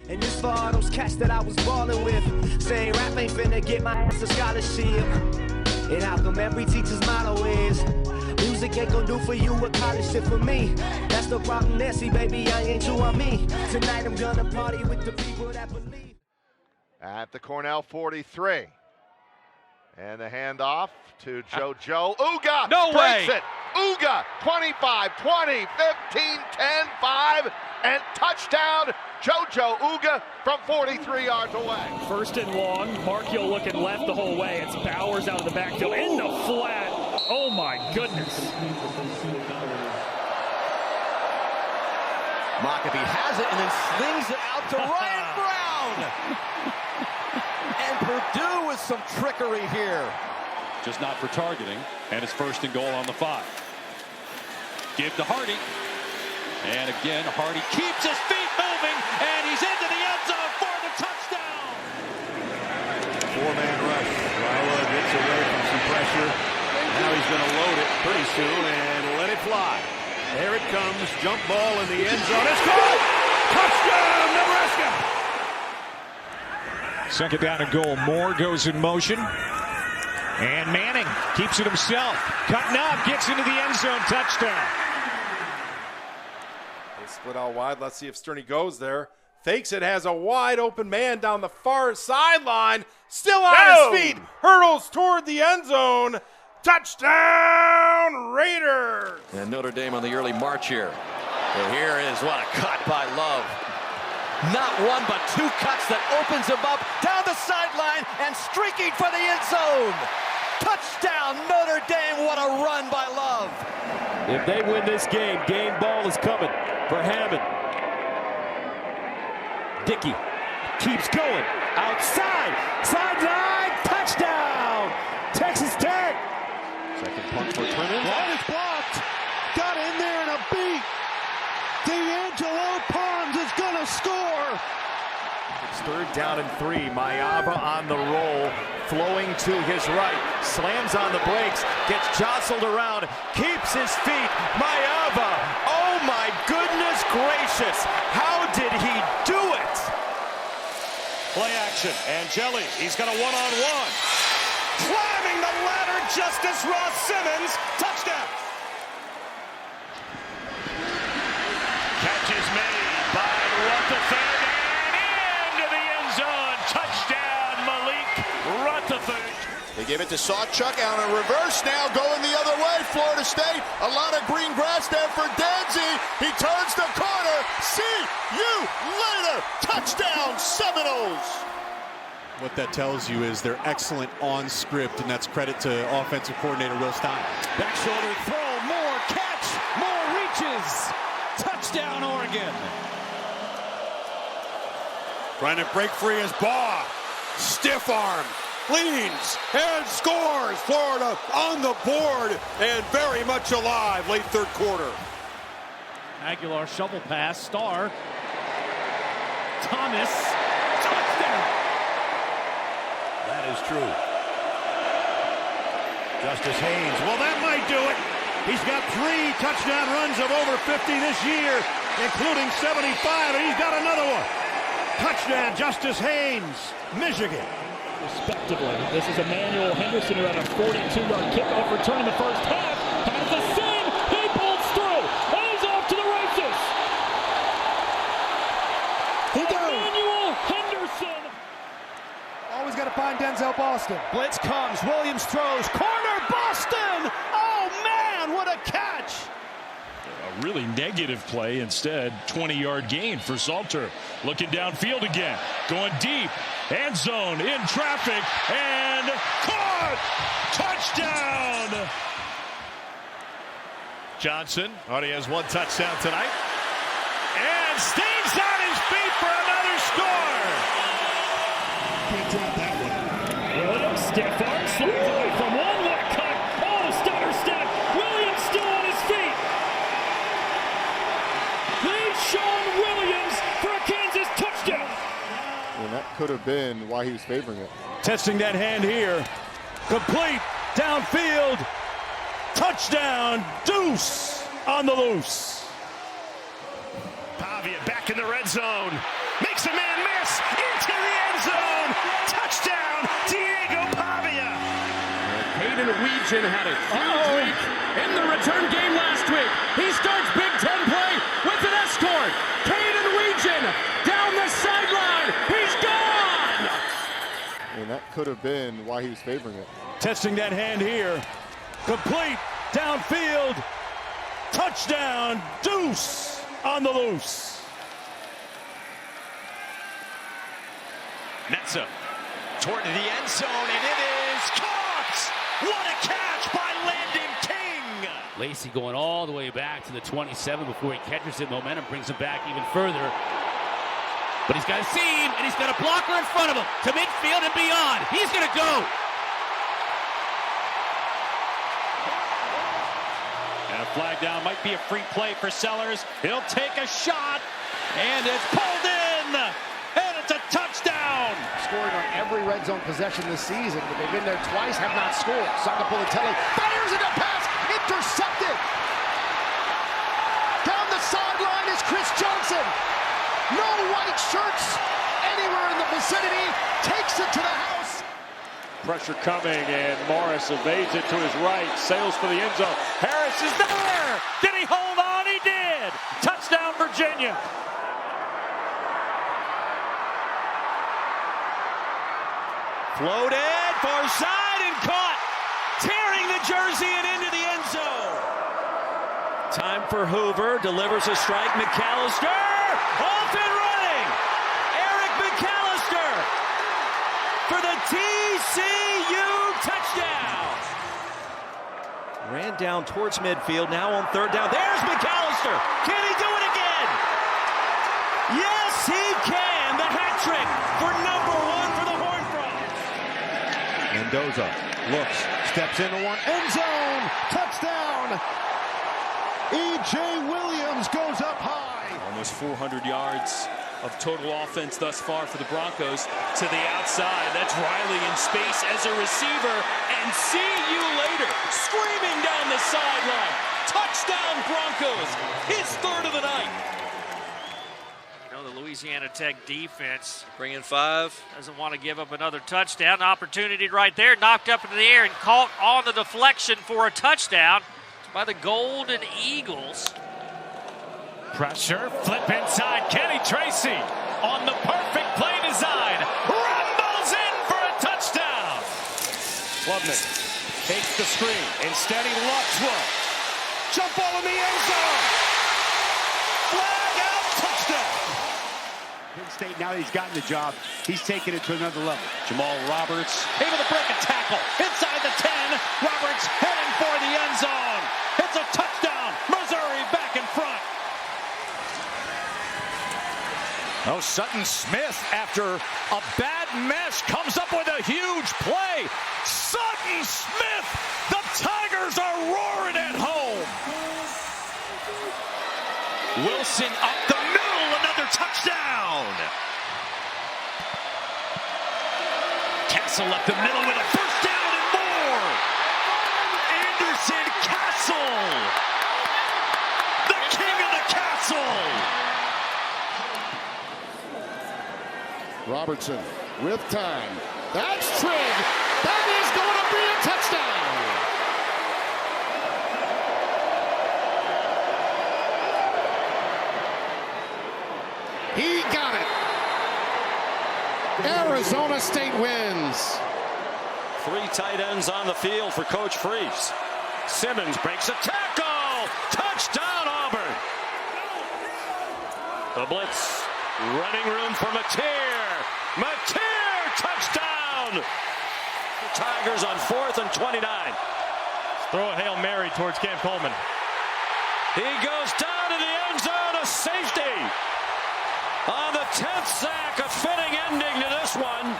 And this for all those cats that I was ballin' with. Saying rap ain't finna get my ass a scholarship. And how come every teacher's motto is music ain't gonna do for you what college did for me. That's the problem there, see baby, I ain't you on me. Tonight I'm gonna party with the people that believe. At the Cornell 43. And the handoff to JoJo. Uga! No way! It. Uga, 25, 20, 15, 10, 5, and touchdown, JoJo Uga from 43 yards away. First and long, Markio looking left the whole way. It's Bowers out of the backfield in the flat. Oh my goodness. Mockabee has it and then slings it out to Ryan Brown. And Purdue with some trickery here. Just not for targeting, and it's first and goal on the 5. Give to Hardy. And again, Hardy keeps his feet moving, and he's into the end zone for the touchdown. 4-man rush. Iowa gets away from some pressure. Now he's going to load it pretty soon and let it fly. There it comes. Jump ball in the end zone. It's caught! Touchdown, Nebraska! Second down and goal. Moore goes in motion. And Manning keeps it himself. Cutting up, gets into the end zone. Touchdown. They split out wide. Let's see if Sterney goes there. Fakes it, has a wide open man down the far sideline. Still on his feet. Hurdles toward the end zone. Touchdown, Raiders! And Notre Dame on the early march here. And here is what a cut by Love. Not one, but 2 cuts that opens him up down the sideline and streaking for the end zone. Touchdown, Notre Dame. What a run by Love. If they win this game, game ball is coming for Hammond. Dickey keeps going. Outside. Sideline. Touchdown. Texas Tech. Second punt for Trinity. Ball is blocked. Got in there in a beat. D'Angelo Pons is going to score. It's 3rd down and 3. Mayava on the roll, flowing to his right. Slams on the brakes, gets jostled around, keeps his feet. Mayava, oh my goodness gracious. How did he do it? Play action. Angeli, he's got a one-on-one. Climbing the ladder, Justice Ross Simmons. Touchdown. Catch is made by Rutherford and into the end zone. Touchdown, Malik Rutherford. They give it to Sawchuk on a reverse now, going the other way. Florida State, a lot of green grass there for Danzy. He turns the corner. See you later. Touchdown, Seminoles. What that tells you is they're excellent on script, and that's credit to offensive coordinator Will Stein. Back shoulder throw. More catch. More reaches. Touchdown, Oregon. Trying to break free is Baugh. Stiff arm. Leans and scores. Florida on the board and very much alive late 3rd quarter. Aguilar shovel pass. Starr. Thomas. Touchdown. That is true. Justice Haynes. Well, that might do it. He's got 3 touchdown runs of over 50 this year, including 75, and he's got another one. Touchdown, Justice Haynes, Michigan. Respectively, this is Emmanuel Henderson who had a 42-yard kickoff return in the first half. Has the same. He pulls through. And he's off to the races. Emmanuel Henderson. Always got to find Denzel Boston. Blitz comes. Williams throws. Corner, Boston. Oh, man, what a catch. A really negative play instead. 20-yard gain for Salter. Looking downfield again. Going deep. End zone in traffic. And caught! Touchdown! Johnson already has 1 touchdown tonight. And stays on his feet for another score! Can't drop that one. Williams, stiff arm, slides away from one. What a cut! Oh, the stutter step. Williams still on his feet. Lead Sean Williams for a Kansas touchdown. And that could have been why he was favoring it. Testing that hand here. Complete. Downfield. Touchdown. Deuce on the loose. Pavia back in the red zone. Makes a man Legion had it last week in the return game last week. He starts Big Ten play with an escort. Caden Legion down the sideline. He's gone! And that could have been why he was favoring it. Testing that hand here. Complete downfield. Touchdown. Deuce on the loose. Netza toward the end zone, and it is caught! What a catch by Landon King! Lacey going all the way back to the 27 before he catches it. Momentum brings him back even further. But he's got a seam, and he's got a blocker in front of him to midfield and beyond. He's going to go. And a flag down. Might be a free play for Sellers. He'll take a shot, and it's pulled in. And it's a touchdown. Scoring on every red zone possession this season, but they've been there twice, have not scored. Sagapulitelli fires into pass, intercepted. Down the sideline is Chris Johnson. No white shirts anywhere in the vicinity. Takes it to the house. Pressure coming, and Morris evades it to his right. Sails for the end zone. Harris is there. Did he hold on? He did. Touchdown, Virginia. Floated, far side, and caught. Tearing the jersey and into the end zone. Time for Hoover. Delivers a strike. McAllister off and running. Eric McAllister for the TCU touchdown. Ran down towards midfield. Now on third down. There's McAllister. Can he do it again? Yes, he can. The hat trick for number 1 for the Horned Frogs. Mendoza looks, steps into one, end zone, touchdown. E.J. Williams goes up high. Almost 400 yards of total offense thus far for the Broncos. To the outside, that's Riley in space as a receiver, and see you later, screaming down the sideline. Touchdown Broncos, his third of the night. You know, the Louisiana Tech defense, Bringing 5. doesn't want to give up another touchdown. Opportunity right there, knocked up into the air and caught on the deflection for a touchdown by the Golden Eagles. Pressure, flip inside. Kenny Tracy on the perfect play design. Rumbles in for a touchdown. Klubnik takes the screen. Instead, he looks one. Jump ball in the end zone. Flag out, touchdown. Penn State, now that he's gotten the job, he's taking it to another level. Jamal Roberts able to break a tackle inside the 10. Roberts heading for the end zone. It's a touchdown. Missouri back in front. Oh, Sutton Smith, after a bad mess, comes up with a huge play. Sutton Smith, the Tigers are roaring at home. Wilson up the middle, another touchdown. Castle up the middle with a first down and more. Anderson Castle, the king of the castle. Robertson with time. That's Trigg. That is going to be a touchdown. He got it. Arizona State wins. 3 tight ends on the field for Coach Freeze. Simmons breaks a tackle. Touchdown, Auburn. The blitz. Running room for Mateer. Mateer, touchdown. The Tigers on 4th and 29. Throw a Hail Mary towards Cam Coleman. He goes down to the end zone, a safety. On the 10th sack, a fitting ending to this one.